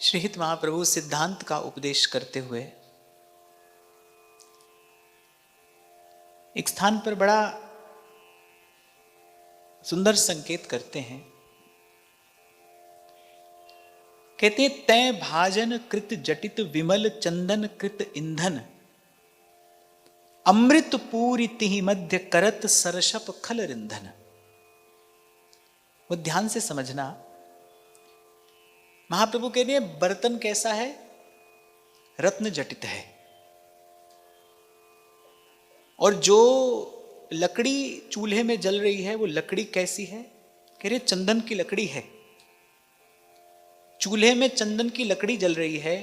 श्रीहित महाप्रभु सिद्धांत का उपदेश करते हुए एक स्थान पर बड़ा सुंदर संकेत करते हैं। कहते तय भाजन कृत जटित विमल चंदन कृत ईंधन अमृत पूरी तिहि मध्य करत सरसप खल रिंधन। वो ध्यान से समझना। महाप्रभु कह रहे हैं बर्तन कैसा है? रत्न जटित है। और जो लकड़ी चूल्हे में जल रही है वो लकड़ी कैसी है? कह रहे चंदन की लकड़ी है। चूल्हे में चंदन की लकड़ी जल रही है।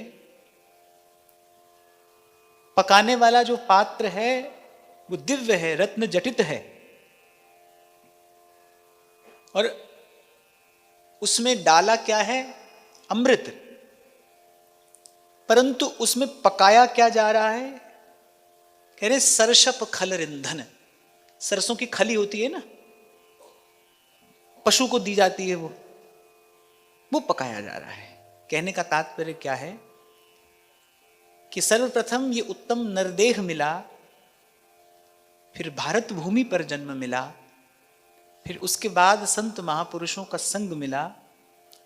पकाने वाला जो पात्र है वो दिव्य है, रत्न जटित है। और उसमें डाला क्या है? अमृत। परंतु उसमें पकाया क्या जा रहा है? कह रहे सरसप खल रिंधन। सरसों की खली होती है ना, पशु को दी जाती है, वो पकाया जा रहा है। कहने का तात्पर्य क्या है कि सर्वप्रथम ये उत्तम नरदेह मिला, फिर भारत भूमि पर जन्म मिला, फिर उसके बाद संत महापुरुषों का संग मिला,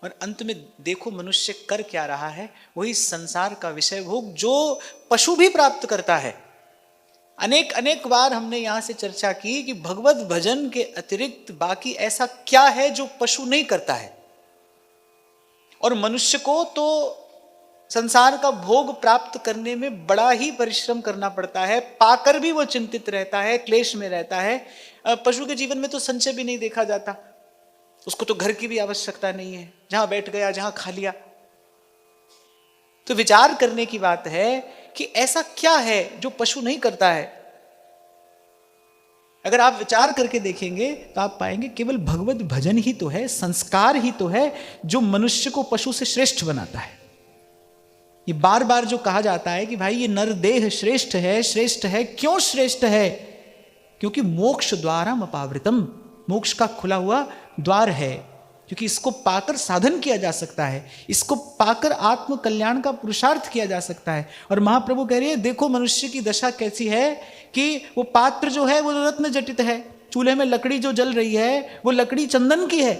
और अंत में देखो मनुष्य कर क्या रहा है? वही संसार का विषय भोग जो पशु भी प्राप्त करता है। अनेक अनेक बार हमने यहां से चर्चा की कि भगवत भजन के अतिरिक्त बाकी ऐसा क्या है जो पशु नहीं करता है। और मनुष्य को तो संसार का भोग प्राप्त करने में बड़ा ही परिश्रम करना पड़ता है, पाकर भी वो चिंतित रहता है, क्लेश में रहता है। पशु के जीवन में तो संचय भी नहीं देखा जाता, उसको तो घर की भी आवश्यकता नहीं है, जहां बैठ गया जहां खा लिया। तो विचार करने की बात है कि ऐसा क्या है जो पशु नहीं करता है। अगर आप विचार करके देखेंगे तो आप पाएंगे केवल भगवत भजन ही तो है, संस्कार ही तो है जो मनुष्य को पशु से श्रेष्ठ बनाता है। ये बार बार जो कहा जाता है कि भाई ये नरदेह श्रेष्ठ है, श्रेष्ठ है। क्यों श्रेष्ठ है? क्योंकि मोक्ष द्वारम अपावृतम, मोक्ष का खुला हुआ द्वार है, क्योंकि इसको पाकर साधन किया जा सकता है, इसको पाकर आत्म कल्याण का पुरुषार्थ किया जा सकता है। और महाप्रभु कह रहे हैं देखो मनुष्य की दशा कैसी है कि वो पात्र जो है वो रत्न जटित है, चूल्हे में लकड़ी जो जल रही है वो लकड़ी चंदन की है।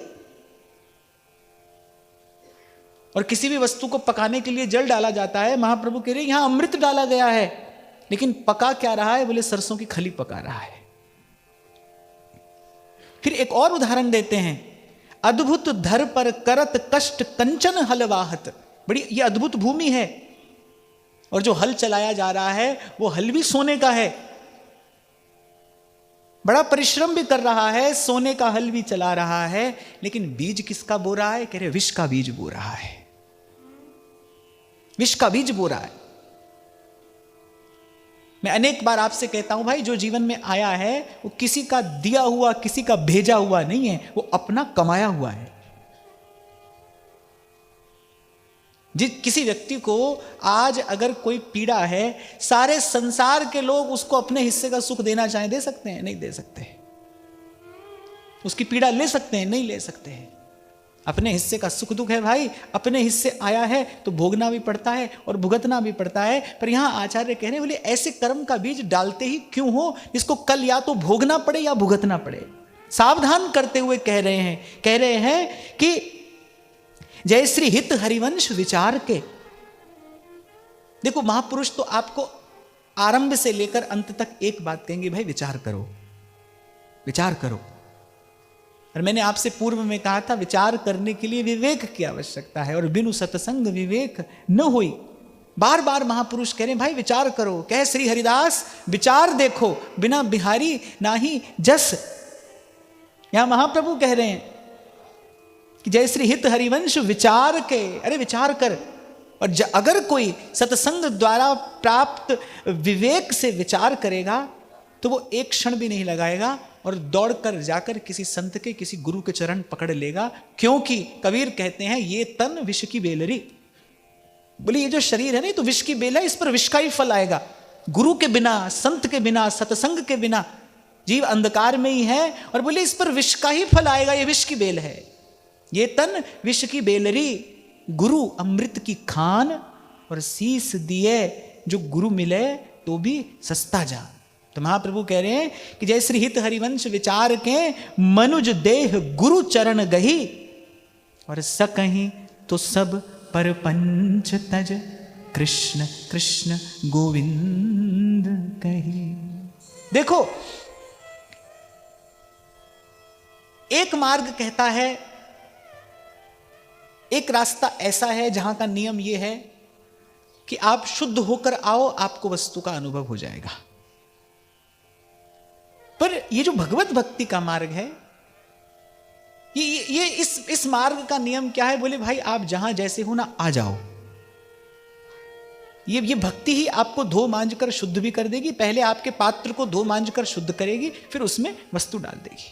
और किसी भी वस्तु को पकाने के लिए जल डाला जाता है, महाप्रभु कह रहे हैं यहां अमृत डाला गया है, लेकिन पका क्या रहा है? बोले सरसों की खली पका रहा है। फिर एक और उदाहरण देते हैं, अद्भुत धर पर करत कष्ट कंचन हलवाहत। बड़ी ये अद्भुत भूमि है, और जो हल चलाया जा रहा है वो हल भी सोने का है, बड़ा परिश्रम भी कर रहा है, सोने का हल भी चला रहा है, लेकिन बीज किसका बो रहा है? कह रहे विष का बीज बो रहा है, विष का बीज बो रहा है। मैं अनेक बार आपसे कहता हूं भाई जो जीवन में आया है वो किसी का दिया हुआ, किसी का भेजा हुआ नहीं है, वो अपना कमाया हुआ है। किसी व्यक्ति को आज अगर कोई पीड़ा है, सारे संसार के लोग उसको अपने हिस्से का सुख देना चाहें, दे सकते हैं? नहीं दे सकते। उसकी पीड़ा ले सकते हैं? नहीं ले सकते हैं। अपने हिस्से का सुख दुख है भाई, अपने हिस्से आया है तो भोगना भी पड़ता है और भुगतना भी पड़ता है। पर यहां आचार्य कह रहे हैं बोले ऐसे कर्म का बीज डालते ही क्यों हो जिसको कल या तो भोगना पड़े या भुगतना पड़े। सावधान करते हुए कह रहे हैं कि जय श्री हित हरिवंश विचार के। देखो महापुरुष तो आपको आरंभ से लेकर अंत तक एक बात कहेंगे, भाई विचार करो, विचार करो। और मैंने आपसे पूर्व में कहा था विचार करने के लिए विवेक की आवश्यकता है, और बिनु सत्संग विवेक न होई। बार बार महापुरुष कह रहे हैं भाई विचार करो। कह श्री हरिदास विचार देखो बिना बिहारी नाही जस। यहां महाप्रभु कह रहे हैं कि जय श्री हित हरिवंश विचार के। अरे विचार कर। और अगर कोई सत्संग द्वारा प्राप्त विवेक से विचार करेगा तो वो एक क्षण भी नहीं लगाएगा और दौड़कर जाकर किसी संत के, किसी गुरु के चरण पकड़ लेगा। क्योंकि कबीर कहते हैं ये तन विष की बेलरी। बोले ये जो शरीर है ना, तो विष की बेल है, इस पर विष का ही फल आएगा। गुरु के बिना, संत के बिना, सत्संग के बिना जीव अंधकार में ही है, और बोले इस पर विष का ही फल आएगा, ये विष की बेल है। ये तन विष की बेलरी। गुरु अमृत की खान, और शीस दिए जो गुरु मिले तो भी सस्ता जान। तो महाप्रभु कह रहे हैं कि जय श्री हित हरिवंश विचार के मनुज देह गुरु चरण गही, और सकहीं तो सब पर पंच तज कृष्ण कृष्ण गोविंद कही। देखो, एक मार्ग कहता है, एक रास्ता ऐसा है जहां का नियम यह है कि आप शुद्ध होकर आओ, आपको वस्तु का अनुभव हो जाएगा। पर ये जो भगवत भक्ति का मार्ग है, ये इस मार्ग का नियम क्या है? बोले भाई आप जहां जैसे हो ना, आ जाओ। ये भक्ति ही आपको धो मांझ कर शुद्ध भी कर देगी। पहले आपके पात्र को धो मांझ कर शुद्ध करेगी, फिर उसमें वस्तु डाल देगी,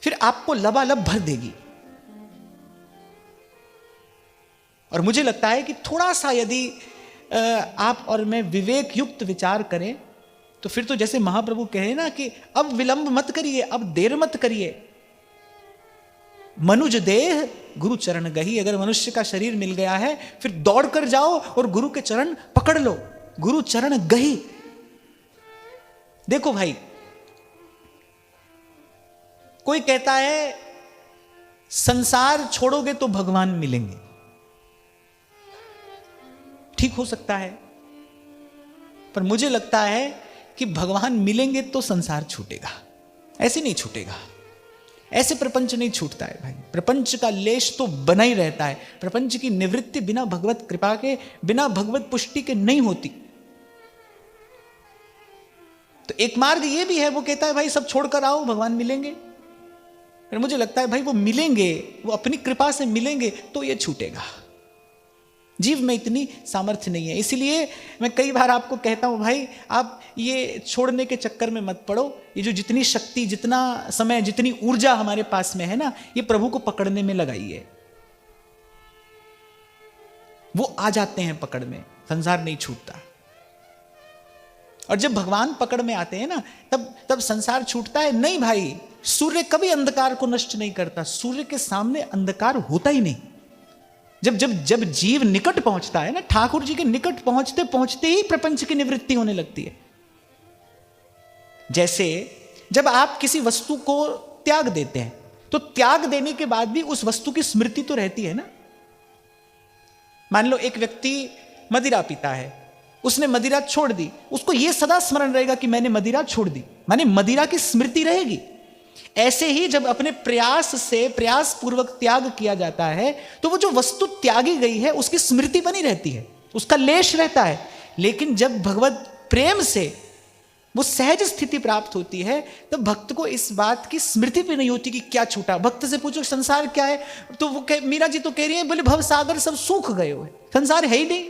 फिर आपको लबालब भर देगी। और मुझे लगता है कि थोड़ा सा यदि आप और मैं विवेक युक्त विचार करें, तो फिर तो जैसे महाप्रभु कहे ना कि अब विलंब मत करिए, अब देर मत करिए। मनुज देह गुरु चरण गही। अगर मनुष्य का शरीर मिल गया है, फिर दौड़ कर जाओ और गुरु के चरण पकड़ लो। गुरु चरण गही। देखो भाई, कोई कहता है संसार छोड़ोगे तो भगवान मिलेंगे। ठीक हो सकता है, पर मुझे लगता है कि भगवान मिलेंगे तो संसार छूटेगा। ऐसे नहीं छूटेगा, ऐसे प्रपंच नहीं छूटता है भाई। प्रपंच का लेश तो बना ही रहता है। प्रपंच की निवृत्ति बिना भगवत कृपा के, बिना भगवत पुष्टि के नहीं होती। तो एक मार्ग ये भी है, वो कहता है भाई सब छोड़कर आओ, भगवान मिलेंगे। पर मुझे लगता है भाई वो मिलेंगे, वो अपनी कृपा से मिलेंगे तो ये छूटेगा। जीव में इतनी सामर्थ्य नहीं है। इसलिए मैं कई बार आपको कहता हूं भाई आप ये छोड़ने के चक्कर में मत पड़ो। ये जो जितनी शक्ति, जितना समय, जितनी ऊर्जा हमारे पास में है ना, ये प्रभु को पकड़ने में लगाइए। वो आ जाते हैं पकड़ में, संसार नहीं छूटता। और जब भगवान पकड़ में आते हैं ना, तब संसार छूटता है। नहीं भाई, सूर्य कभी अंधकार को नष्ट नहीं करता। सूर्य के सामने अंधकार होता ही नहीं। जब जीव निकट पहुंचता है ना, ठाकुर जी के निकट पहुंचते पहुंचते ही प्रपंच की निवृत्ति होने लगती है। जैसे जब आप किसी वस्तु को त्याग देते हैं, तो त्याग देने के बाद भी उस वस्तु की स्मृति तो रहती है ना। मान लो एक व्यक्ति मदिरा पीता है, उसने मदिरा छोड़ दी, उसको यह सदा स्मरण रहेगा कि मैंने मदिरा छोड़ दी, माने मदिरा की स्मृति रहेगी। ऐसे ही जब अपने प्रयास पूर्वक त्याग किया जाता है, तो वो जो वस्तु त्यागी गई है उसकी स्मृति बनी रहती है, उसका लेश रहता है। लेकिन जब भगवत प्रेम से वो सहज स्थिति प्राप्त होती है, तब भक्त को इस बात की स्मृति भी नहीं होती कि क्या छूटा। भक्त से पूछो संसार क्या है, तो वो मीरा जी तो कह रही है, बोले भव सागर सब सूख गए हुए, संसार है ही नहीं।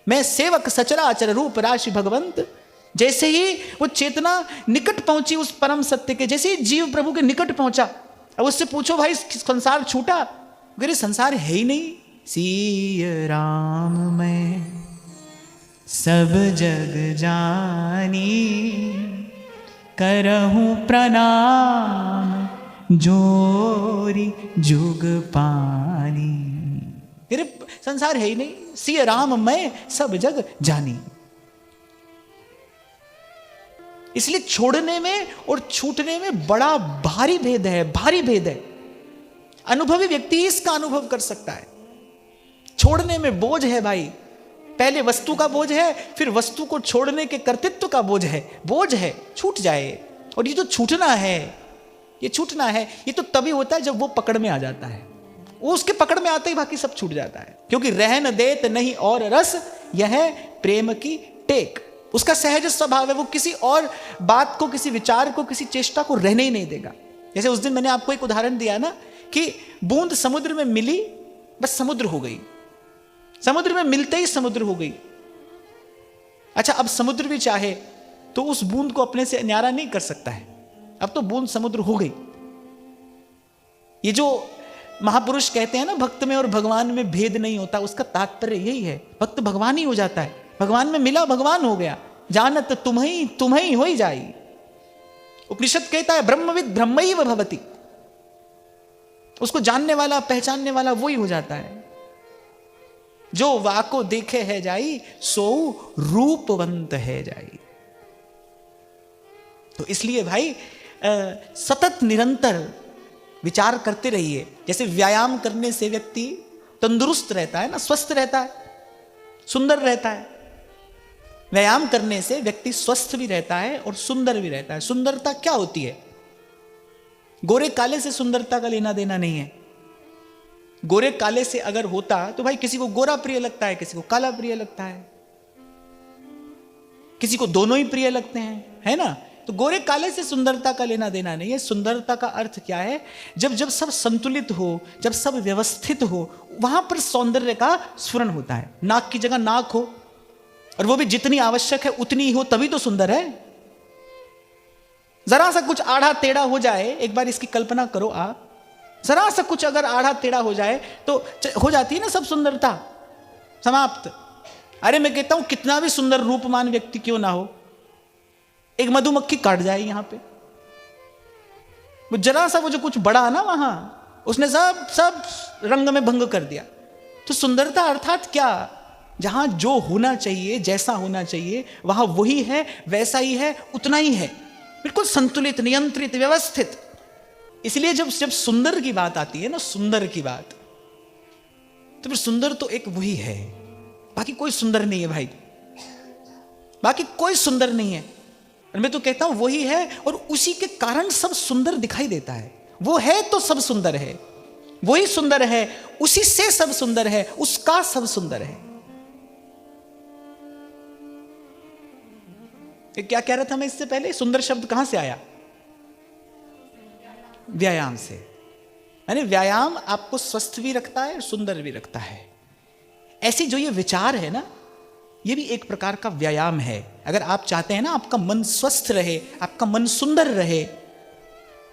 मैं सेवक सचराचर रूप राशि भगवंत। जैसे ही वो चेतना निकट पहुंची उस परम सत्य के, जैसे ही जीव प्रभु के निकट पहुंचा, अब उससे पूछो भाई संसार छूटा, अरे संसार है ही नहीं। सिय राम मैं सब जग जानी, करहूं प्रणाम जोरी जुग पानी। अरे संसार है ही नहीं, सिय राम मैं सब जग जानी। इसलिए छोड़ने में और छूटने में बड़ा भारी भेद है, भारी भेद है। अनुभवी व्यक्ति इसका अनुभव कर सकता है। छोड़ने में बोझ है भाई, पहले वस्तु का बोझ है, फिर वस्तु को छोड़ने के कर्तृत्व का बोझ है, छूट जाए। और ये जो छूटना है, ये तो तभी होता है जब वो पकड़ में आ जाता है। वो उसके पकड़ में आते ही बाकी सब छूट जाता है, क्योंकि रहन देत नहीं और रस, यह है प्रेम की टेक। उसका सहज स्वभाव है, वो किसी और बात को, किसी विचार को, किसी चेष्टा को रहने ही नहीं देगा। जैसे उस दिन मैंने आपको एक उदाहरण दिया ना कि बूंद समुद्र में मिली, बस समुद्र हो गई। समुद्र में मिलते ही समुद्र हो गई। अच्छा, अब समुद्र भी चाहे तो उस बूंद को अपने से न्यारा नहीं कर सकता है। अब तो बूंद समुद्र हो गई। ये जो महापुरुष कहते हैं ना, भक्त में और भगवान में भेद नहीं होता, उसका तात्पर्य यही है। भक्त भगवान ही हो जाता है, भगवान में मिला भगवान हो गया। जानत तुम्हें हो ही जाई। उपनिषद कहता है ब्रह्मविद ब्रह्मैव भवति। उसको जानने वाला, पहचानने वाला वही हो जाता है। जो वाको देखे है जाई सो रूपवंत है जाई। तो इसलिए भाई सतत निरंतर विचार करते रहिए। जैसे व्यायाम करने से व्यक्ति तंदुरुस्त रहता है ना, स्वस्थ रहता है, सुंदर रहता है। व्यायाम करने से व्यक्ति स्वस्थ भी रहता है और सुंदर भी रहता है। सुंदरता क्या होती है? गोरे काले से सुंदरता का लेना देना नहीं है। गोरे काले से अगर होता तो भाई किसी को गोरा प्रिय लगता है, किसी को काला प्रिय लगता है, किसी को दोनों ही प्रिय लगते हैं, है ना। तो गोरे काले से सुंदरता का लेना देना नहीं है। सुंदरता का अर्थ क्या है? जब जब सब संतुलित हो, जब सब व्यवस्थित हो, वहां पर सौंदर्य का स्फुरण होता है। नाक की जगह नाक हो, और वो भी जितनी आवश्यक है उतनी ही हो, तभी तो सुंदर है। जरा सा कुछ आढ़ा टेढ़ा हो जाए, एक बार इसकी कल्पना करो आप, जरा सा कुछ अगर आढ़ा टेढ़ा हो जाए तो हो जाती है ना सब सुंदरता, समाप्त। अरे मैं कहता हूं कितना भी सुंदर रूपमान व्यक्ति क्यों ना हो, एक मधुमक्खी काट जाए यहां पे, वो जरा सा वो जो कुछ बड़ा ना वहां, उसने सब रंग में भंग कर दिया। तो सुंदरता अर्थात क्या? जहां जो होना चाहिए, जैसा होना चाहिए, वहां वही है, वैसा ही है, उतना ही है, बिल्कुल संतुलित, नियंत्रित, व्यवस्थित। इसलिए जब सुंदर की बात आती है ना, सुंदर की बात, तो फिर सुंदर तो एक वही है, बाकी कोई सुंदर नहीं है भाई, बाकी कोई सुंदर नहीं है। और मैं तो कहता हूं वही है, और उसी के कारण सब सुंदर दिखाई देता है। वो है तो सब सुंदर है, वही सुंदर है, उसी से सब सुंदर है, उसका सब सुंदर है। क्या कह रहा था मैं इससे पहले? सुंदर शब्द कहां से आया? व्यायाम से। यानी व्यायाम आपको स्वस्थ भी रखता है और सुंदर भी रखता है। ऐसी जो ये विचार है ना, ये भी एक प्रकार का व्यायाम है। अगर आप चाहते हैं ना आपका मन स्वस्थ रहे, आपका मन सुंदर रहे,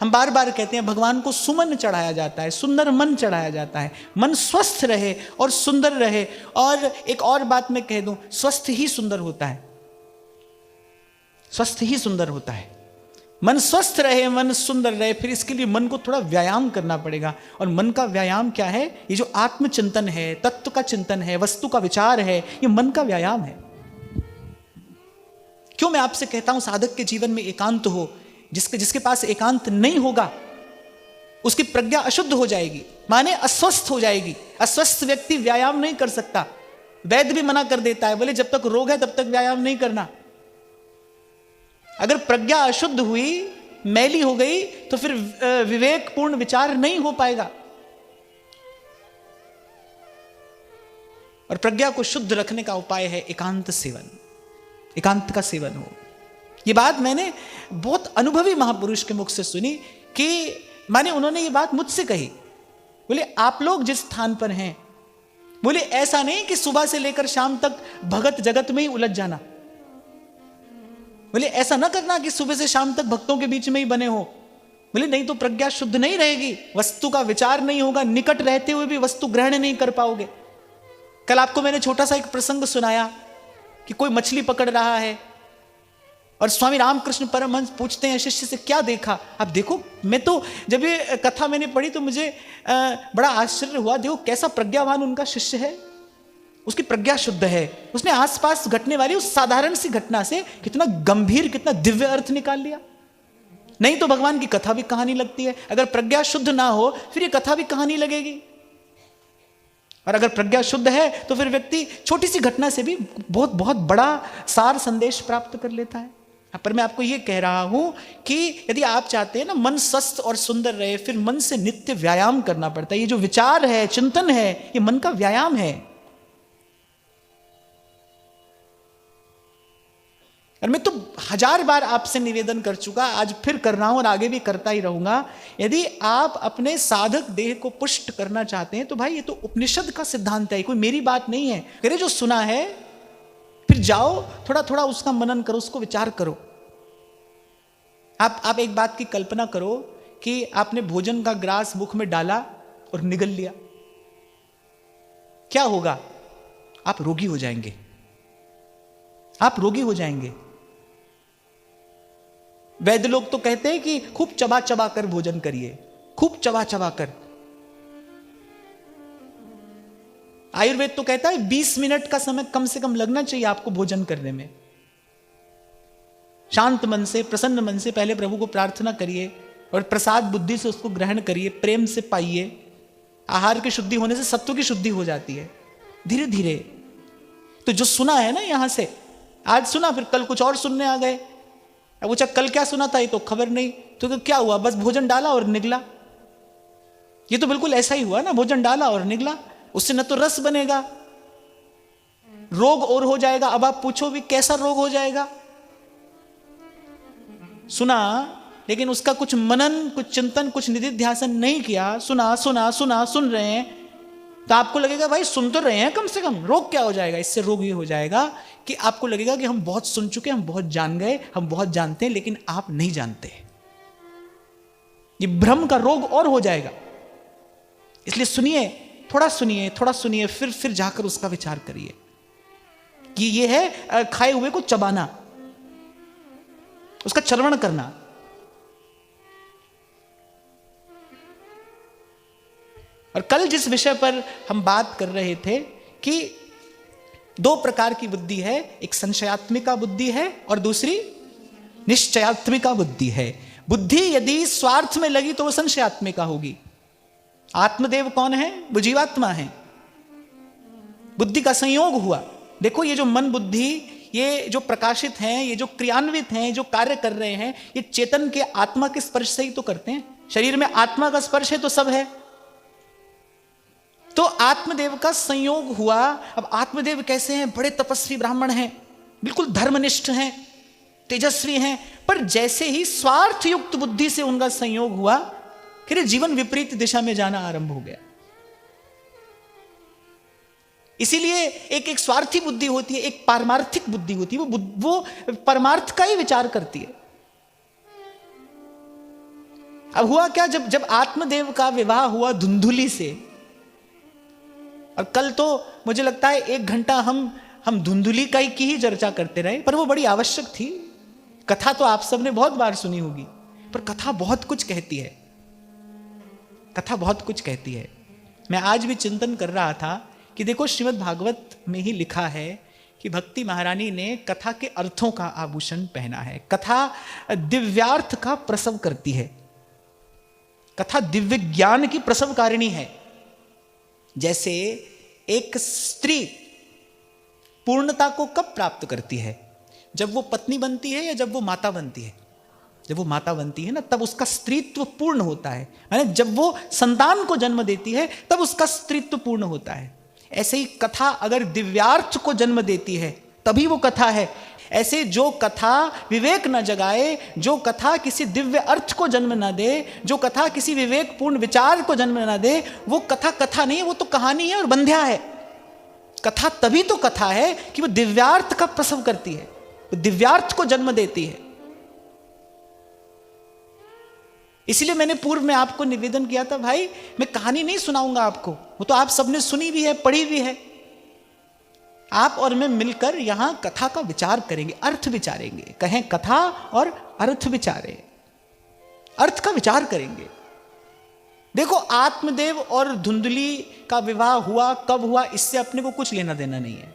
हम बार बार कहते हैं भगवान को सुमन चढ़ाया जाता है, सुंदर मन चढ़ाया जाता है, मन स्वस्थ रहे और सुंदर रहे। और एक और बात मैं कह दूं, स्वस्थ ही सुंदर होता है, स्वस्थ ही सुंदर होता है। मन स्वस्थ रहे, मन सुंदर रहे, फिर इसके लिए मन को थोड़ा व्यायाम करना पड़ेगा। और मन का व्यायाम क्या है? ये जो आत्मचिंतन है, तत्व का चिंतन है, वस्तु का विचार है, ये मन का व्यायाम है। क्यों मैं आपसे कहता हूं साधक के जीवन में एकांत हो। जिसके पास एकांत नहीं होगा उसकी प्रज्ञा अशुद्ध हो जाएगी, माने अस्वस्थ हो जाएगी। अस्वस्थ व्यक्ति व्यायाम नहीं कर सकता। वैद्य भी मना कर देता है, बोले जब तक रोग है तब तक व्यायाम नहीं करना। अगर प्रज्ञा अशुद्ध हुई, मैली हो गई, तो फिर विवेकपूर्ण विचार नहीं हो पाएगा। और प्रज्ञा को शुद्ध रखने का उपाय है एकांत सेवन, एकांत का सेवन हो। ये बात मैंने बहुत अनुभवी महापुरुष के मुख से सुनी कि माने उन्होंने ये बात मुझसे कही। बोले आप लोग जिस स्थान पर हैं, बोले ऐसा नहीं कि सुबह से लेकर शाम तक भगत जगत में ही उलझ जाना। बोले ऐसा ना करना कि सुबह से शाम तक भक्तों के बीच में ही बने हो। बोले नहीं तो प्रज्ञा शुद्ध नहीं रहेगी, वस्तु का विचार नहीं होगा, निकट रहते हुए भी वस्तु ग्रहण नहीं कर पाओगे। कल आपको मैंने छोटा सा एक प्रसंग सुनाया कि कोई मछली पकड़ रहा है और स्वामी रामकृष्ण परमहंस पूछते हैं शिष्य से क्या देखा? आप देखो, मैं तो जब ये कथा मैंने पढ़ी तो मुझे बड़ा आश्चर्य हुआ। देखो कैसा प्रज्ञावान उनका शिष्य है, उसकी प्रज्ञा शुद्ध है। उसने आसपास घटने वाली उस साधारण सी घटना से कितना गंभीर, कितना दिव्य अर्थ निकाल लिया। नहीं तो भगवान की कथा भी कहानी लगती है। अगर प्रज्ञा शुद्ध ना हो फिर ये कथा भी कहानी लगेगी। और अगर प्रज्ञा शुद्ध है तो फिर व्यक्ति छोटी सी घटना से भी बहुत बहुत बड़ा सार संदेश प्राप्त कर लेता है। पर मैं आपको ये कह रहा हूं कि यदि आप चाहते हैं ना मन स्वस्थ और सुंदर रहे, फिर मन से नित्य व्यायाम करना पड़ता है। ये जो विचार है, चिंतन है, ये मन का व्यायाम है। और मैं तो 1000 बार आपसे निवेदन कर चुका, आज फिर कर रहा हूं और आगे भी करता ही रहूंगा। यदि आप अपने साधक देह को पुष्ट करना चाहते हैं तो भाई ये तो उपनिषद का सिद्धांत है, कोई मेरी बात नहीं है। अरे जो सुना है फिर जाओ थोड़ा थोड़ा उसका मनन करो, उसको विचार करो। आप एक बात की कल्पना करो कि आपने भोजन का ग्रास मुख में डाला और निगल लिया, क्या होगा? आप रोगी हो जाएंगे, आप रोगी हो जाएंगे। वैद्य लोग तो कहते हैं कि खूब चबा चबा कर भोजन करिए, खूब चबा चबा कर। आयुर्वेद तो कहता है 20 मिनट का समय कम से कम लगना चाहिए आपको भोजन करने में। शांत मन से, प्रसन्न मन से पहले प्रभु को प्रार्थना करिए और प्रसाद बुद्धि से उसको ग्रहण करिए, प्रेम से पाइए। आहार की शुद्धि होने से सत्व की शुद्धि हो जाती है धीरे धीरे। तो जो सुना है ना यहां से, आज सुना फिर कल कुछ और सुनने आ गए। अब पूछा कल क्या सुना था, ये तो खबर नहीं, तो क्या हुआ, बस भोजन डाला और निकला। ये तो बिल्कुल ऐसा ही हुआ ना, भोजन डाला और निकला। उससे न तो रस बनेगा, रोग और हो जाएगा। अब आप पूछो भी कैसा रोग हो जाएगा। सुना लेकिन उसका कुछ मनन, कुछ चिंतन, कुछ निधिध्यासन नहीं किया। सुना सुना सुना सुन रहे हैं तो आपको लगेगा भाई सुन तो रहे हैं कम से कम, रोग क्या हो जाएगा। इससे रोग ये हो जाएगा कि आपको लगेगा कि हम बहुत सुन चुके, हम बहुत जान गए, हम बहुत जानते हैं, लेकिन आप नहीं जानते। ये भ्रम का रोग और हो जाएगा। इसलिए सुनिए, थोड़ा सुनिए, थोड़ा सुनिए, फिर जाकर उसका विचार करिए कि ये है खाए हुए को चबाना, उसका चर्वण करना। और कल जिस विषय पर हम बात कर रहे थे कि 2 प्रकार की बुद्धि है, एक संशयात्मिका बुद्धि है और दूसरी निश्चयात्मिका बुद्धि है। बुद्धि यदि स्वार्थ में लगी तो वो संशयात्मिका होगी। आत्मदेव कौन है? वो जीवात्मा है। बुद्धि का संयोग हुआ। देखो ये जो मन बुद्धि, ये जो प्रकाशित हैं, ये जो क्रियान्वित हैं, जो कार्य कर रहे हैं, ये चेतन के आत्मा के स्पर्श से ही तो करते हैं। शरीर में आत्मा का स्पर्श है तो सब है। तो आत्मदेव का संयोग हुआ। अब आत्मदेव कैसे हैं? बड़े तपस्वी ब्राह्मण हैं, बिल्कुल धर्मनिष्ठ हैं, तेजस्वी हैं, पर जैसे ही स्वार्थ युक्त बुद्धि से उनका संयोग हुआ, फिर जीवन विपरीत दिशा में जाना आरंभ हो गया। इसीलिए एक स्वार्थी बुद्धि होती है, एक पारमार्थिक बुद्धि होती है। वो परमार्थ का ही विचार करती है। अब हुआ क्या, जब आत्मदेव का विवाह हुआ धुंधुली से, और कल तो मुझे लगता है 1 घंटा हम धुंधुली का की ही चर्चा करते रहे, पर वो बड़ी आवश्यक थी। कथा तो आप सबने बहुत बार सुनी होगी, पर कथा बहुत कुछ कहती है। कथा बहुत कुछ कहती है। मैं आज भी चिंतन कर रहा था कि देखो श्रीमद् भागवत में ही लिखा है कि भक्ति महारानी ने कथा के अर्थों का आभूषण पहना है। कथा दिव्यार्थ का प्रसव करती है। कथा दिव्य ज्ञान की प्रसवकारिणी है। जैसे एक स्त्री पूर्णता को कब प्राप्त करती है? जब वो पत्नी बनती है या जब वो माता बनती है? जब वो माता बनती है ना, तब उसका स्त्रीत्व पूर्ण होता है। यानी जब वो संतान को जन्म देती है तब उसका स्त्रीत्व पूर्ण होता है। ऐसे ही कथा अगर दिव्यार्थ को जन्म देती है तभी वो कथा है। ऐसे जो कथा विवेक न जगाए, जो कथा किसी दिव्य अर्थ को जन्म न दे, जो कथा किसी विवेकपूर्ण विचार को जन्म न दे, वो कथा कथा नहीं है, वो तो कहानी है और बंध्या है। कथा तभी तो कथा है कि वो दिव्यार्थ का प्रसव करती है, वो दिव्यार्थ को जन्म देती है। इसलिए मैंने पूर्व में आपको निवेदन किया था, भाई मैं कहानी नहीं सुनाऊंगा आपको, वो तो आप सबने सुनी भी है, पढ़ी भी है। आप और मैं मिलकर यहां कथा का विचार करेंगे, अर्थ विचारेंगे। कहें कथा और अर्थ विचारें, अर्थ का विचार करेंगे। देखो आत्मदेव और धुंधली का विवाह हुआ, कब हुआ, इससे अपने को कुछ लेना देना नहीं है।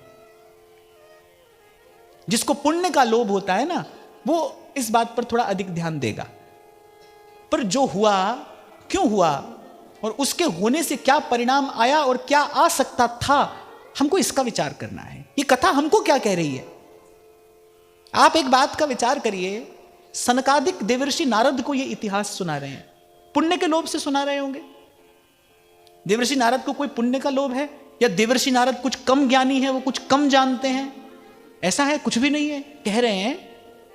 जिसको पुण्य का लोभ होता है ना, वो इस बात पर थोड़ा अधिक ध्यान देगा। पर जो हुआ, क्यों हुआ और उसके होने से क्या परिणाम आया और क्या आ सकता था, हमको इसका विचार करना है। ये कथा हमको क्या कह रही है? आप एक बात का विचार करिए। सनकादिक देवर्षि नारद को ये इतिहास सुना रहे हैं, पुण्य के लोभ से सुना रहे होंगे। देवर्षि नारद को कोई पुण्य का लोभ है, या देवर्षि नारद कुछ कम ज्ञानी है, वो कुछ कम जानते हैं? ऐसा है? कुछ भी नहीं है। कह रहे हैं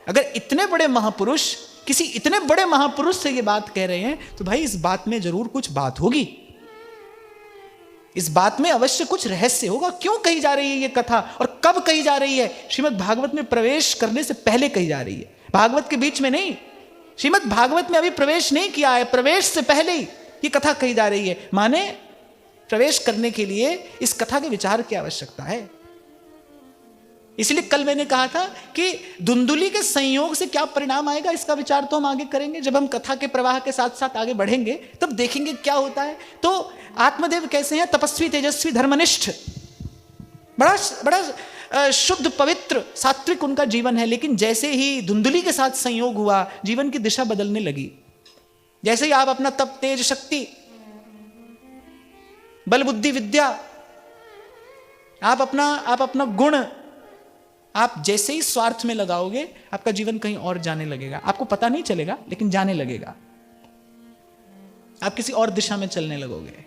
अगर इतने बड़े महापुरुष किसी इतने बड़े महापुरुष से ये बात कह रहे हैं तो भाई इस बात में जरूर कुछ बात होगी, इस बात में अवश्य कुछ रहस्य होगा। क्यों कही जा रही है ये कथा और कब कही जा रही है? श्रीमद् भागवत में प्रवेश करने से पहले कही जा रही है, भागवत के बीच में नहीं। श्रीमद् भागवत में अभी प्रवेश नहीं किया है, प्रवेश से पहले ही ये कथा कही जा रही है। माने प्रवेश करने के लिए इस कथा के विचार की आवश्यकता है। इसलिए कल मैंने कहा था कि धुंधुली के संयोग से क्या परिणाम आएगा, इसका विचार तो हम आगे करेंगे। जब हम कथा के प्रवाह के साथ साथ आगे बढ़ेंगे तब देखेंगे क्या होता है। तो आत्मदेव कैसे हैं? तपस्वी, तेजस्वी, धर्मनिष्ठ, बड़ा बड़ा शुद्ध, पवित्र, सात्विक उनका जीवन है। लेकिन जैसे ही धुंधुली के साथ संयोग हुआ, जीवन की दिशा बदलने लगी। जैसे ही आप अपना तप, तेज, शक्ति, बल, बुद्धि, विद्या, आप अपना गुण, आप जैसे ही स्वार्थ में लगाओगे, आपका जीवन कहीं और जाने लगेगा। आपको पता नहीं चलेगा, लेकिन जाने लगेगा। आप किसी और दिशा में चलने लगोगे,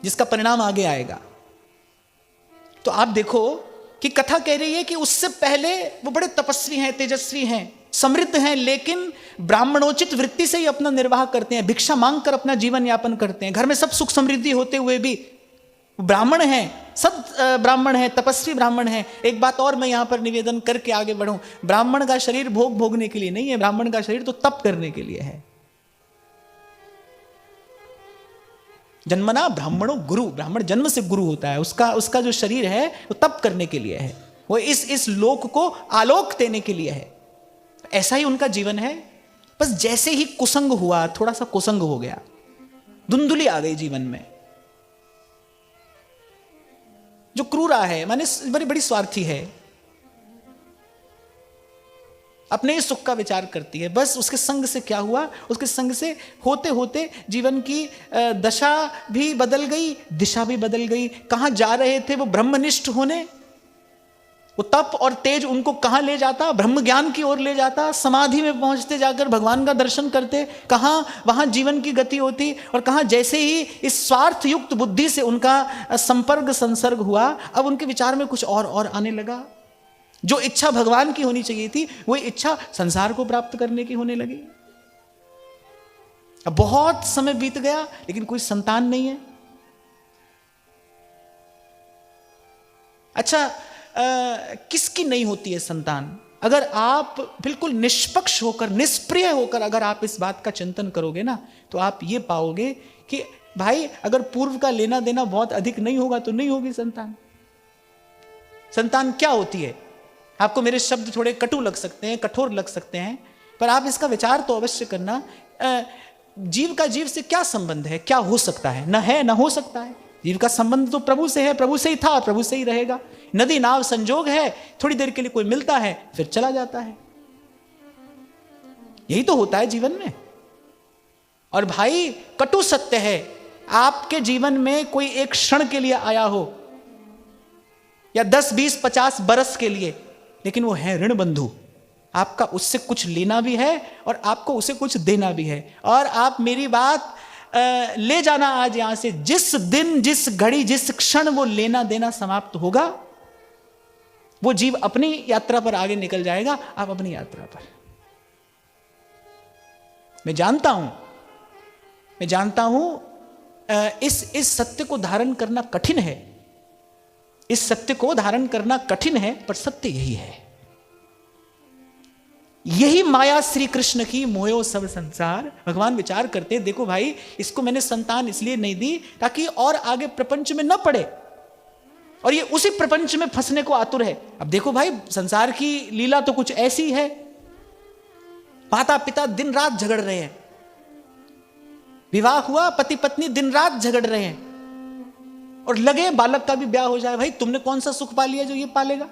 जिसका परिणाम आगे आएगा। तो आप देखो कि कथा कह रही है कि उससे पहले वो बड़े तपस्वी हैं, तेजस्वी हैं, समृद्ध हैं, लेकिन ब्राह्मणोचित वृत्ति से ही अपना निर्वाह करते हैं, भिक्षा मांगकर अपना जीवन यापन करते हैं। घर में सब सुख समृद्धि होते हुए भी ब्राह्मण हैं, सब ब्राह्मण हैं, तपस्वी ब्राह्मण हैं। एक बात और मैं यहां पर निवेदन करके आगे बढ़ूं, ब्राह्मण का शरीर भोग भोगने के लिए नहीं है, ब्राह्मण का शरीर तो तप करने के लिए है। जन्मना ब्राह्मणो गुरु, ब्राह्मण जन्म से गुरु होता है। उसका जो शरीर है वो तप करने के लिए है, वो इस लोक को आलोक देने के लिए है। ऐसा ही उनका जीवन है। बस जैसे ही कुसंग हुआ, थोड़ा सा कुसंग हो गया, धुंधुली आ गई जीवन में। जो क्रूरा है, माने बड़ी बड़ी स्वार्थी है, अपने ही सुख का विचार करती है। बस उसके संग से क्या हुआ, उसके संग से होते होते जीवन की दशा भी बदल गई, दिशा भी बदल गई। कहां जा रहे थे वो ब्रह्मनिष्ठ होने, वो तप और तेज उनको कहां ले जाता? ब्रह्म ज्ञान की ओर ले जाता। समाधि में पहुंचते, जाकर भगवान का दर्शन करते। कहां वहां जीवन की गति होती, और कहां जैसे ही इस स्वार्थ युक्त बुद्धि से उनका संपर्क संसर्ग हुआ, अब उनके विचार में कुछ और आने लगा। जो इच्छा भगवान की होनी चाहिए थी, वही इच्छा संसार को प्राप्त करने की होने लगी। अब बहुत समय बीत गया, लेकिन कोई संतान नहीं है। अच्छा, किसकी नहीं होती है संतान? अगर आप बिल्कुल निष्पक्ष होकर, निष्प्रिय होकर अगर आप इस बात का चिंतन करोगे ना, तो आप ये पाओगे कि भाई, अगर पूर्व का लेना देना बहुत अधिक नहीं होगा तो नहीं होगी संतान। संतान क्या होती है? आपको मेरे शब्द थोड़े कटु लग सकते हैं, कठोर लग सकते हैं, पर आप इसका विचार तो अवश्य करना। जीव का जीव से क्या संबंध है? क्या हो सकता है? न है, न हो सकता है। जीव का संबंध तो प्रभु से है, प्रभु से ही था, प्रभु से ही रहेगा। नदी नाव संजोग है, थोड़ी देर के लिए कोई मिलता है, फिर चला जाता है। यही तो होता है जीवन में। और भाई, कटु सत्य है, आपके जीवन में कोई एक क्षण के लिए आया हो, या 10, 20, 50 बरस के लिए, लेकिन वो है ऋण बंधु। आपका उससे कुछ लेना भी है और आपको उसे कुछ देना भी है। और आप मेरी बात ले जाना आज यहां से, जिस दिन, जिस घड़ी, जिस क्षण वो लेना देना समाप्त होगा, वो जीव अपनी यात्रा पर आगे निकल जाएगा, आप अपनी यात्रा पर। मैं जानता हूं इस सत्य को धारण करना कठिन है, इस सत्य को धारण करना कठिन है, पर सत्य यही है। यही माया श्री कृष्ण की मोयो सब संसार। भगवान विचार करते, देखो भाई, इसको मैंने संतान इसलिए नहीं दी ताकि और आगे प्रपंच में न पड़े, और ये उसी प्रपंच में फंसने को आतुर है। अब देखो भाई, संसार की लीला तो कुछ ऐसी है, माता पिता दिन रात झगड़ रहे हैं, विवाह हुआ, पति पत्नी दिन रात झगड़ रहे हैं, और लगे बालक का भी ब्याह हो जाए। भाई, तुमने कौन सा सुख पा लिया जो ये पालेगा?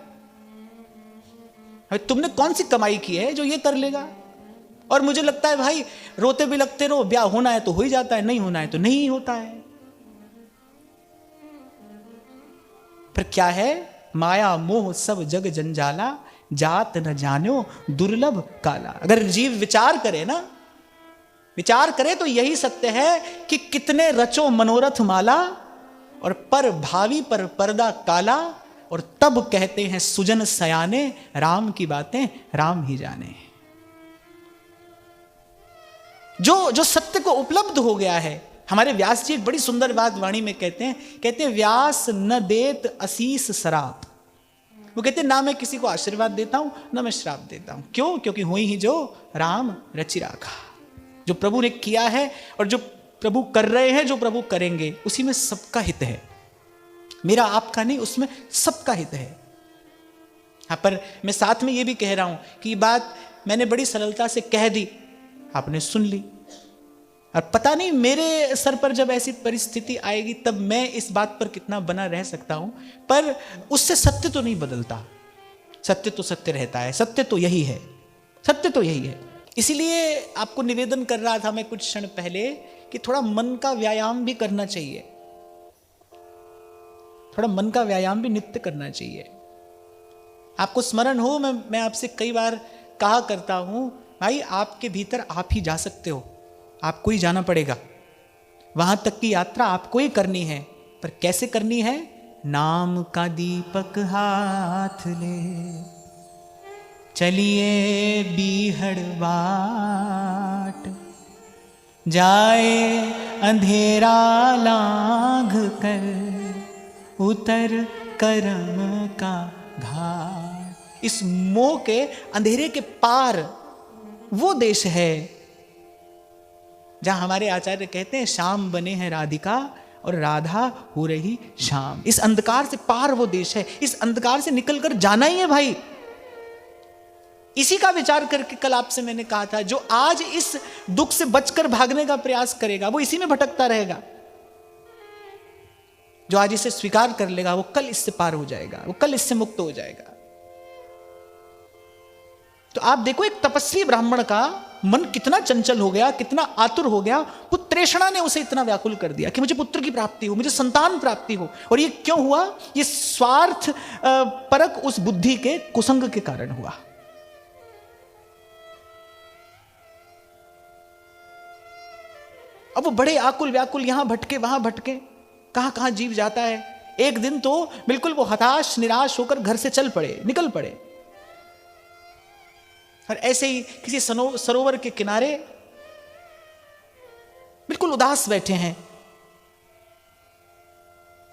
तुमने कौन सी कमाई की है जो ये कर लेगा? और मुझे लगता है भाई, रोते भी लगते रहो, ब्याह होना है तो हो ही जाता है, नहीं होना है तो नहीं होता है। पर क्या है? माया मोह सब जग जंजाला, जात न जानो दुर्लभ काला। अगर जीव विचार करे तो यही सत्य है कि कितने रचो मनोरथ माला, और पर भावी पर पर्दा काला, और तब कहते हैं सुजन सयाने, राम की बातें राम ही जाने। जो सत्य को उपलब्ध हो गया है, हमारे व्यास जी एक बड़ी सुंदर बात वाणी में कहते हैं, व्यास न देत असीस सराप। वो कहते हैं, ना मैं किसी को आशीर्वाद देता हूं, ना मैं श्राप देता हूं। क्यों? क्योंकि हुई ही जो राम रचि राखा। जो प्रभु ने किया है और जो प्रभु कर रहे हैं, जो प्रभु करेंगे, उसी में सबका हित है। मेरा आपका नहीं, उसमें सबका हित है। हाँ, पर मैं साथ में ये भी कह रहा हूं कि ये बात मैंने बड़ी सरलता से कह दी, आपने सुन ली, और पता नहीं मेरे सर पर जब ऐसी परिस्थिति आएगी तब मैं इस बात पर कितना बना रह सकता हूं, पर उससे सत्य तो नहीं बदलता। सत्य तो सत्य रहता है, सत्य तो यही है, सत्य तो यही है। इसीलिए आपको निवेदन कर रहा था मैं कुछ क्षण पहले कि थोड़ा मन का व्यायाम भी करना चाहिए, थोड़ा मन का व्यायाम भी नित्य करना चाहिए। आपको स्मरण हो, मैं आपसे कई बार कहा करता हूं, भाई आपके भीतर आप ही जा सकते हो, आपको ही जाना पड़ेगा, वहां तक की यात्रा आपको ही करनी है। पर कैसे करनी है? नाम का दीपक हाथ ले चलिए बीहड़ बाट, जाए अंधेरा लांघ कर उतर करम का घाट। इस मोह के अंधेरे के पार वो देश है जहां हमारे आचार्य कहते हैं श्याम बने हैं राधिका और राधा हो रही श्याम। इस अंधकार से पार वो देश है, इस अंधकार से निकलकर जाना ही है भाई। इसी का विचार करके कल आपसे मैंने कहा था, जो आज इस दुख से बचकर भागने का प्रयास करेगा वो इसी में भटकता रहेगा, जो आज इसे स्वीकार कर लेगा वो कल इससे पार हो जाएगा, वो कल इससे मुक्त हो जाएगा। तो आप देखो, एक तपस्वी ब्राह्मण का मन कितना चंचल हो गया, कितना आतुर हो गया। पुत्रेषणा ने उसे इतना व्याकुल कर दिया कि मुझे पुत्र की प्राप्ति हो, मुझे संतान प्राप्ति हो। और ये क्यों हुआ? ये स्वार्थ परक उस बुद्धि के कुसंग के कारण हुआ। अब वो बड़े आकुल व्याकुल, यहां भटके वहां भटके, कहां कहां जीव जाता है। एक दिन तो बिल्कुल वो हताश निराश होकर घर से चल पड़े, निकल पड़े, और ऐसे ही किसी सरोवर के किनारे बिल्कुल उदास बैठे हैं।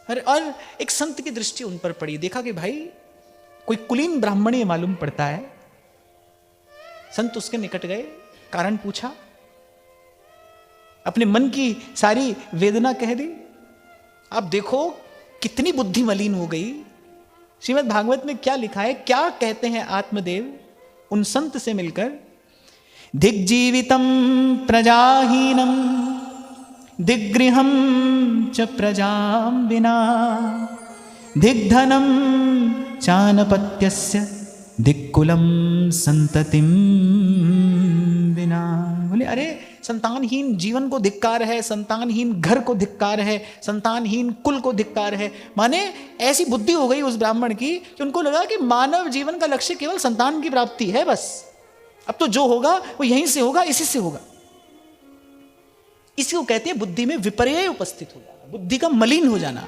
और एक संत की दृष्टि उन पर पड़ी, देखा कि भाई कोई कुलीन ब्राह्मण ये मालूम पड़ता है। संत उसके निकट गए, कारण पूछा, अपने मन की सारी वेदना कह दी। आप देखो कितनी बुद्धि मलिन हो गई। श्रीमद् भागवत में क्या लिखा है, क्या कहते हैं आत्मदेव उन संत से मिलकर? दिग्जीवितम प्रजाहीनम दिग्गृहम च प्रजाम विना दिग्धनम चानपत्यस्य दिक्कुलम संततिम विना। बोले अरे संतानहीन जीवन को धिक्कार है, संतानहीन घर को धिक्कार है, संतानहीन कुल को धिक्कार है। माने ऐसी बुद्धि हो गई उस ब्राह्मण की कि उनको लगा कि मानव जीवन का लक्ष्य केवल संतान की प्राप्ति है, बस अब तो जो होगा वो यहीं से होगा, इसी से होगा। इसी को कहते हैं बुद्धि में विपर्य उपस्थित हो जाना, बुद्धि का मलिन हो जाना।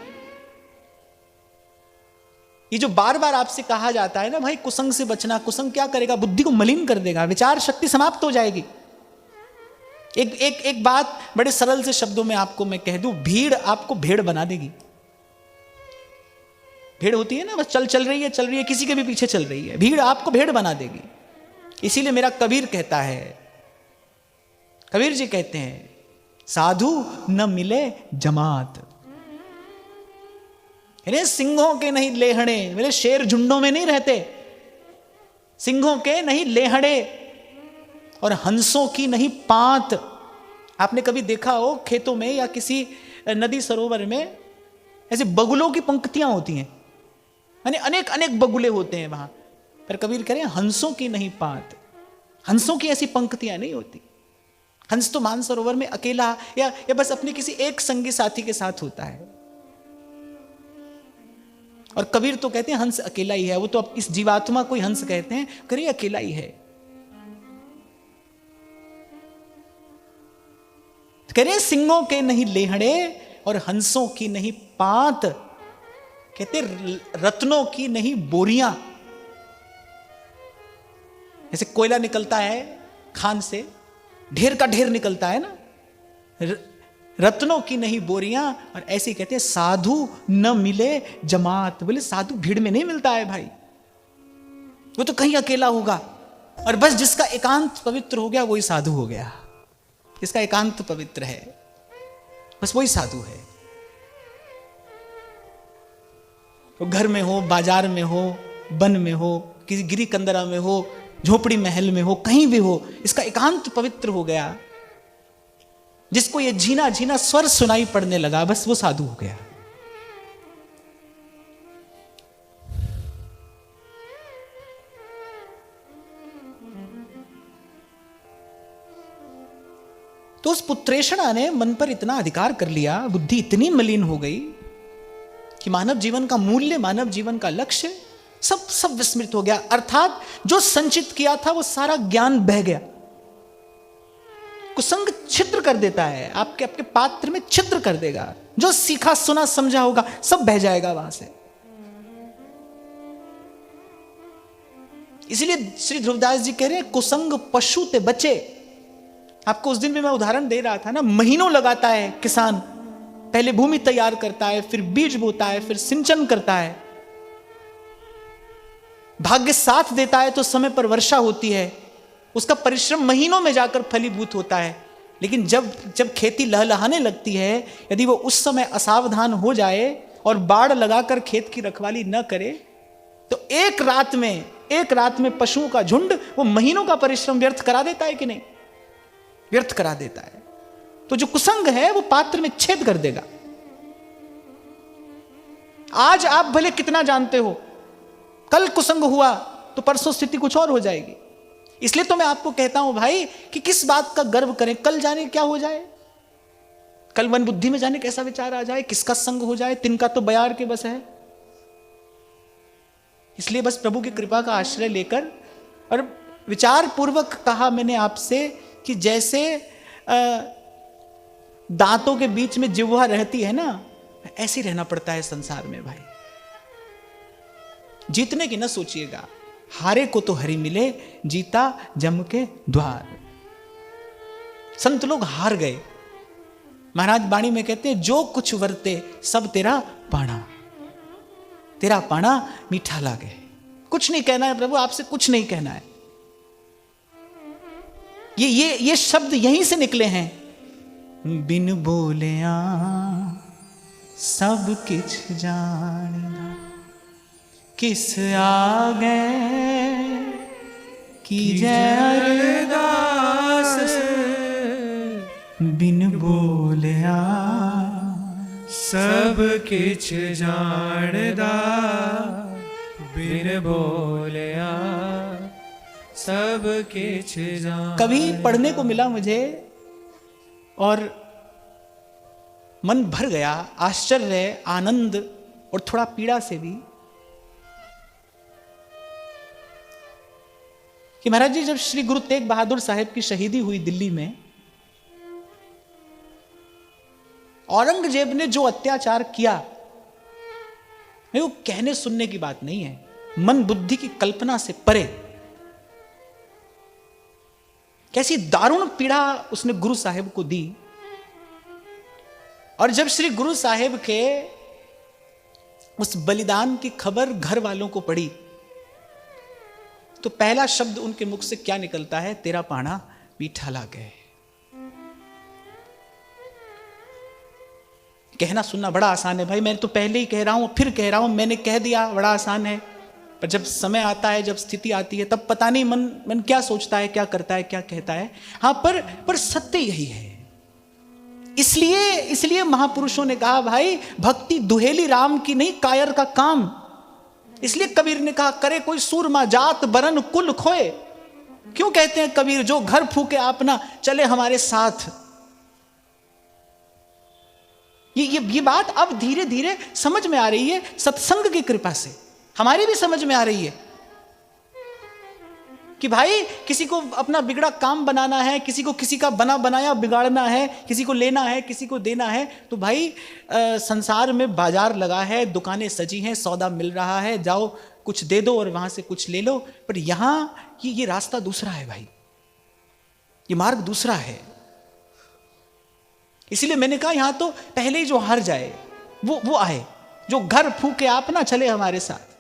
ये जो बार बार आपसे कहा जाता है ना भाई कुसंग से बचना, कुसंग क्या करेगा? बुद्धि को मलिन कर देगा, विचार शक्ति समाप्त हो जाएगी। एक बात बड़े सरल से शब्दों में आपको मैं कह दूं, भीड़ आपको भेड़ बना देगी। भेड़ होती है ना, बस चल रही है, किसी के भी पीछे चल रही है। भीड़ आपको भेड़ बना देगी। इसीलिए मेरा कबीर कहता है, कबीर जी कहते हैं, साधु न मिले जमात। अरे सिंहों के नहीं लेहड़े, मेरे शेर झुंडों में नहीं रहते, सिंहों के नहीं लेहड़े और हंसों की नहीं पात। आपने कभी देखा हो खेतों में या किसी नदी सरोवर में ऐसे बगुलों की पंक्तियां होती हैं, यानी अनेक अनेक बगुले होते हैं वहां पर। कबीर कह रहे हैं हंसों की नहीं पात, हंसों की ऐसी पंक्तियां नहीं होती। हंस तो मानसरोवर में अकेला या बस अपने किसी एक संगी साथी के साथ होता है। और कबीर तो कहते हैं हंस अकेला ही है, वो तो अब इस जीवात्मा को ही हंस कहते हैं, करिए अकेला ही है। कह रहे सिंहों के नहीं लेहड़े और हंसों की नहीं पात, कहते रत्नों की नहीं बोरियां। जैसे कोयला निकलता है खान से, ढेर का ढेर निकलता है ना, रत्नों की नहीं बोरियां। और ऐसे कहते हैं साधु न मिले जमात। बोले साधु भीड़ में नहीं मिलता है भाई, वो तो कहीं अकेला होगा। और बस जिसका एकांत पवित्र हो गया वही साधु हो गया, जिसका एकांत पवित्र है बस वही साधु है। वो घर में हो, बाजार में हो, वन में हो, किसी गिरी कंदरा में हो, झोपड़ी महल में हो, कहीं भी हो, इसका एकांत पवित्र हो गया, जिसको ये झीना झीना स्वर सुनाई पड़ने लगा, बस वो साधु हो गया। तो उस पुत्रेषणा ने मन पर इतना अधिकार कर लिया, बुद्धि इतनी मलिन हो गई कि मानव जीवन का मूल्य, मानव जीवन का लक्ष्य सब विस्मृत हो गया। अर्थात जो संचित किया था वो सारा ज्ञान बह गया। कुसंग छिद्र कर देता है, आपके पात्र में छिद्र कर देगा। जो सीखा सुना समझा होगा सब बह जाएगा वहां से। इसलिए श्री ध्रुवदास जी कह रहे हैं, कुसंग पशु ते बचे। आपको उस दिन भी मैं उदाहरण दे रहा था ना, महीनों लगाता है किसान, पहले भूमि तैयार करता है, फिर बीज बोता है, फिर सिंचन करता है। भाग्य साथ देता है तो समय पर वर्षा होती है, उसका परिश्रम महीनों में जाकर फलीभूत होता है। लेकिन जब खेती लहलहाने लगती है, यदि वो उस समय असावधान हो जाए और बाड़ लगाकर खेत की रखवाली न करे, तो एक रात में पशुओं का झुंड वो महीनों का परिश्रम व्यर्थ करा देता है कि नहीं? व्यर्थ करा देता है। तो जो कुसंग है वो पात्र में छेद कर देगा। आज आप भले कितना जानते हो, कल कुसंग हुआ तो परसों स्थिति कुछ और हो जाएगी। इसलिए तो मैं आपको कहता हूं भाई कि किस बात का गर्व करें, कल जाने क्या हो जाए, कल मन बुद्धि में जाने कैसा विचार आ जाए, किसका संग हो जाए, तिनका तो बयार के बस है। इसलिए बस प्रभु की कृपा का आश्रय लेकर, और विचार पूर्वक कहा मैंने आपसे कि जैसे दांतों के बीच में जिह्वा रहती है ना, ऐसे ही रहना पड़ता है संसार में भाई। जीतने की न सोचिएगा, हारे को तो हरि मिले, जीता जम के द्वार। संत लोग हार गए। महाराज वाणी में कहते हैं, जो कुछ वर्ते सब तेरा पाना, तेरा पाना मीठा लागे। कुछ नहीं कहना है प्रभु, आपसे कुछ नहीं कहना है। ये शब्द यहीं से निकले हैं। बिन बोलिया सब किछ जानना, किस आगे की जय अरदास। बिन बोलिया सब किछ जानदा, बिन बोलिया सब किछ जान। कभी पढ़ने को मिला मुझे और मन भर गया, आश्चर्य, आनंद और थोड़ा पीड़ा से भी, कि महाराज जी जब श्री गुरु तेग बहादुर साहब की शहीदी हुई दिल्ली में, औरंगजेब ने जो अत्याचार किया, वो कहने सुनने की बात नहीं है, मन बुद्धि की कल्पना से परे। कैसी दारुण पीड़ा उसने गुरु साहिब को दी। और जब श्री गुरु साहिब के उस बलिदान की खबर घर वालों को पड़ी, तो पहला शब्द उनके मुख से क्या निकलता है? तेरा पाना मीठा लागे। कहना सुनना बड़ा आसान है भाई, मैं तो पहले ही कह रहा हूं, फिर कह रहा हूं, मैंने कह दिया, बड़ा आसान है। पर जब समय आता है, जब स्थिति आती है, तब पता नहीं मन क्या सोचता है, क्या करता है, क्या कहता है। हाँ, पर सत्य यही है। इसलिए महापुरुषों ने कहा भाई, भक्ति दुहेली राम की नहीं, कायर का काम। इसलिए कबीर ने कहा, करे कोई सूरमा जात बरन कुल खोए। क्यों कहते हैं कबीर, जो घर फूके आपना चले हमारे साथ। ये बात अब धीरे धीरे समझ में आ रही है, सत्संग की कृपा से हमारी भी समझ में आ रही है कि भाई किसी को अपना बिगड़ा काम बनाना है, किसी को किसी का बना बनाया बिगाड़ना है, किसी को लेना है, किसी को देना है। तो भाई संसार में बाजार लगा है, दुकानें सजी हैं, सौदा मिल रहा है, जाओ कुछ दे दो और वहां से कुछ ले लो। पर यहां ये रास्ता दूसरा है भाई, ये मार्ग दूसरा है। इसीलिए मैंने कहा यहां तो पहले ही जो हार जाए वो आए, जो घर फूके आप ना चले हमारे साथ।